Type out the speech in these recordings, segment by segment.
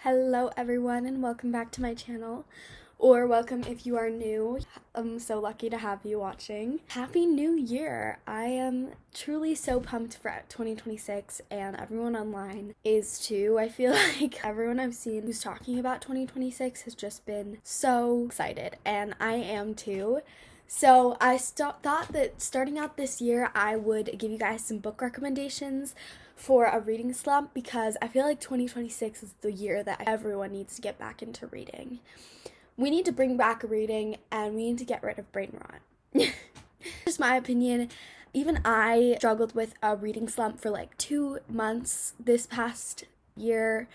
Hello everyone and welcome back to my channel, or welcome if you are new. I'm so lucky to have you watching. Happy New Year! I am truly so pumped for 2026 and everyone online is too. I feel like everyone I've seen who's talking about 2026 has just been so excited and I am too. So I thought that starting out this year I would give you guys some book recommendations for a reading slump because I feel like 2026 is the year that everyone needs to get back into reading. We need to bring back reading and we need to get rid of brain rot. Just my opinion. Even I struggled with a reading slump for like 2 months this past year.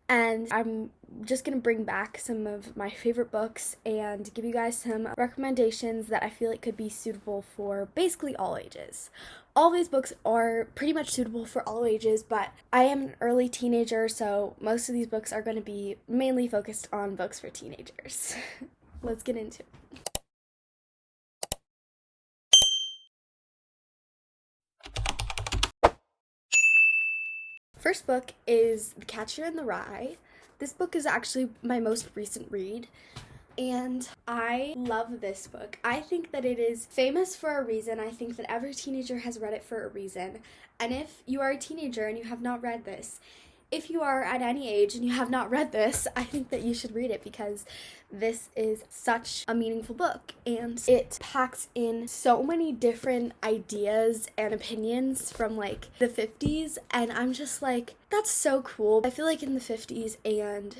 And I'm just going to bring back some of my favorite books and give you guys some recommendations that I feel like could be suitable for basically all ages. All these books are pretty much suitable for all ages, but I am an early teenager, so most of these books are going to be mainly focused on books for teenagers. Let's get into it. First book is The Catcher in the Rye. This book is actually my most recent read, and I love this book. I think that it is famous for a reason. I think that every teenager has read it for a reason. And if you are a teenager and you have not read this, if you are at any age and you have not read this, I think that you should read it because this is such a meaningful book and it packs in so many different ideas and opinions from like the 50s, and I'm just like, that's so cool. I feel like in the 50s and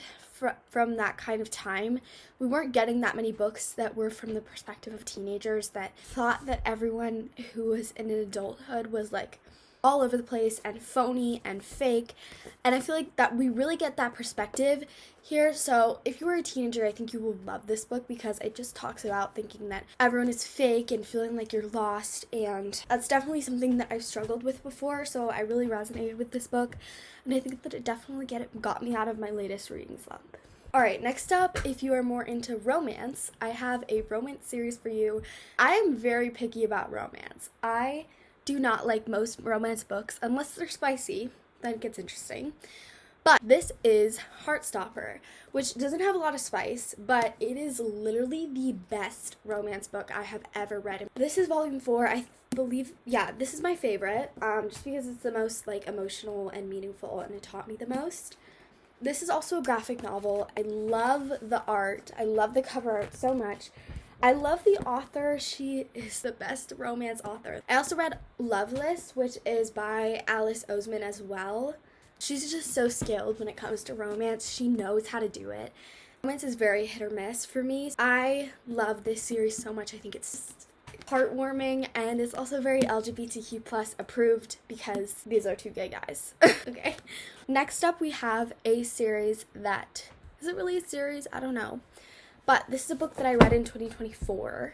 from that kind of time, we weren't getting that many books that were from the perspective of teenagers that thought that everyone who was in adulthood was like all over the place and phony and fake, and I feel like that we really get that perspective here. So if you were a teenager, I think you will love this book because it just talks about thinking that everyone is fake and feeling like you're lost, and that's definitely something that I've struggled with before, so I really resonated with this book, and I think that it definitely got me out of my latest reading slump. Alright, next up, if you are more into romance, I have a romance series for you. I am very picky about romance. I do not like most romance books unless they're spicy, then it gets interesting. But this is Heartstopper, which doesn't have a lot of spice, but it is literally the best romance book I have ever read. This is volume 4, I believe. Yeah, this is my favorite, just because it's the most like emotional and meaningful and it taught me the most. This is also a graphic novel. I love the art. I love the cover art so much. I love the author. She is the best romance author. I also read Loveless, which is by Alice Oseman as well. She's just so skilled when it comes to romance. She knows how to do it. Romance is very hit or miss for me. I love this series so much. I think it's heartwarming and it's also very LGBTQ plus approved because these are two gay guys. Okay. Next up we have a series that, is it really a series? I don't know. But this is a book that I read in 2024.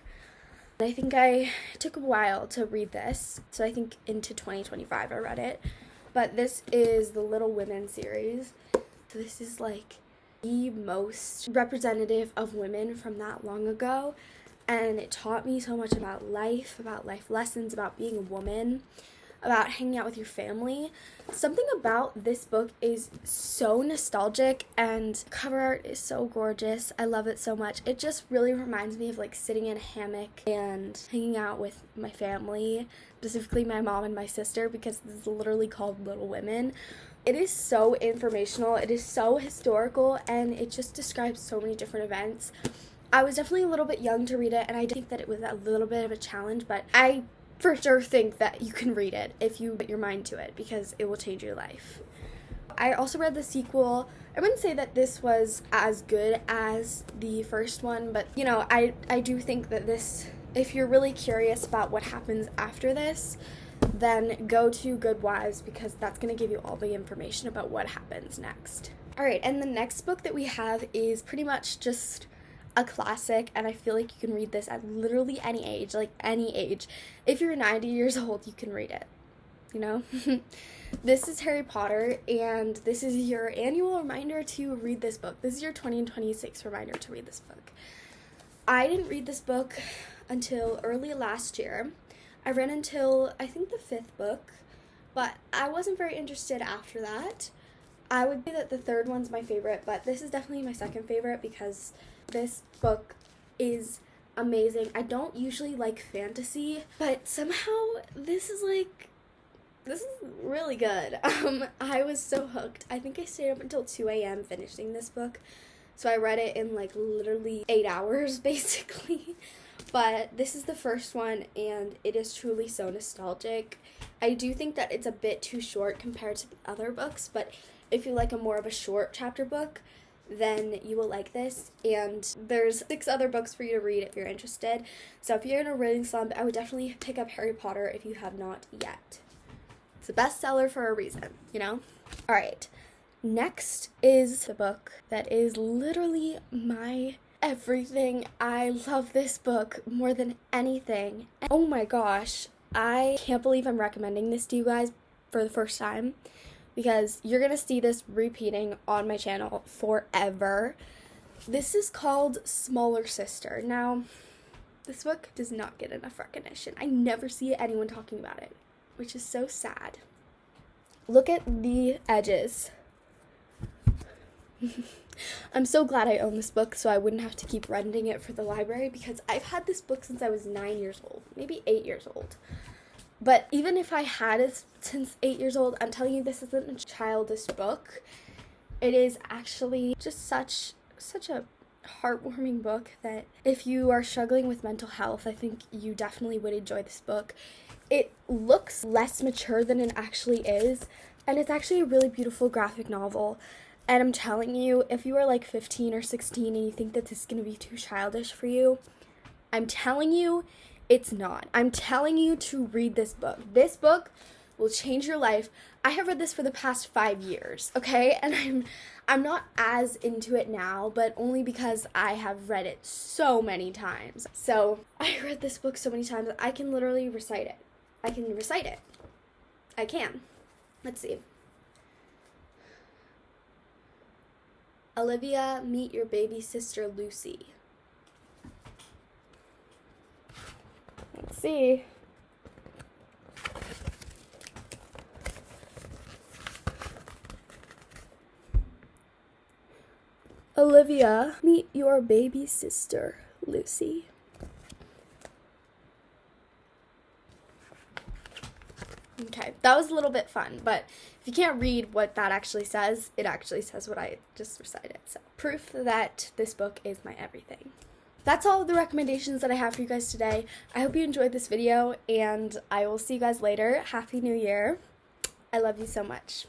I think it took a while to read this, so I think into 2025 I read it. But this is the Little Women series. So this is like the most representative of women from that long ago. And it taught me so much about life lessons, about being a woman, about hanging out with your family. Something about this book is so nostalgic and cover art is so gorgeous. I love it so much. It just really reminds me of like sitting in a hammock and hanging out with my family, specifically my mom and my sister, because this is literally called Little Women. It is so informational, it is so historical, and it just describes so many different events. I was definitely a little bit young to read it, and I did think that it was a little bit of a challenge, but I for sure think that you can read it if you put your mind to it because it will change your life. I also read the sequel. I wouldn't say that this was as good as the first one, but you know, I do think that this, if you're really curious about what happens after this, then go to Good Wives because that's going to give you all the information about what happens next. Alright, and the next book that we have is pretty much just a classic, and I feel like you can read this at literally any age, like any age. If you're 90 years old, you can read it, you know? This is Harry Potter, and this is your annual reminder to read this book. This is your 2026 reminder to read this book. I didn't read this book until early last year. I read until, I think, the 5th book, but I wasn't very interested after that. I would say that the third one's my favorite, but this is definitely my second favorite because this book is amazing. I don't usually like fantasy, but somehow this is really good. I was so hooked. I think I stayed up until 2 a.m. finishing this book. So I read it in like literally 8 hours basically. But this is the first one and it is truly so nostalgic. I do think that it's a bit too short compared to the other books, but if you like a more of a short chapter book, then you will like this. And there's 6 other books for you to read if you're interested. So if you're in a reading slump, I would definitely pick up Harry Potter if you have not yet. It's a bestseller for a reason, you know? All right. Next is the book that is literally my everything. I love this book more than anything. Oh my gosh. I can't believe I'm recommending this to you guys for the first time because you're going to see this repeating on my channel forever. This is called Smaller Sister. Now, this book does not get enough recognition. I never see anyone talking about it, which is so sad. Look at the edges. I'm so glad I own this book so I wouldn't have to keep renting it for the library because I've had this book since I was 9 years old, maybe 8 years old. But even if I had it since 8 years old, I'm telling you this isn't a childish book. It is actually just such a heartwarming book that if you are struggling with mental health, I think you definitely would enjoy this book. It looks less mature than it actually is, and it's actually a really beautiful graphic novel. And I'm telling you, if you are like 15 or 16 and you think that this is going to be too childish for you, I'm telling you, it's not. I'm telling you to read this book. This book will change your life. I have read this for the past 5 years, okay? And I'm not as into it now, but only because I have read it so many times. So I read this book so many times, I can literally recite it. I can recite it. I can. Let's see. Olivia, meet your baby sister Lucy. Let's see. Olivia, meet your baby sister Lucy. Okay, that was a little bit fun, but if you can't read what that actually says, it actually says what I just recited. So, proof that this book is my everything. That's all of the recommendations that I have for you guys today. I hope you enjoyed this video, and I will see you guys later. Happy New Year. I love you so much.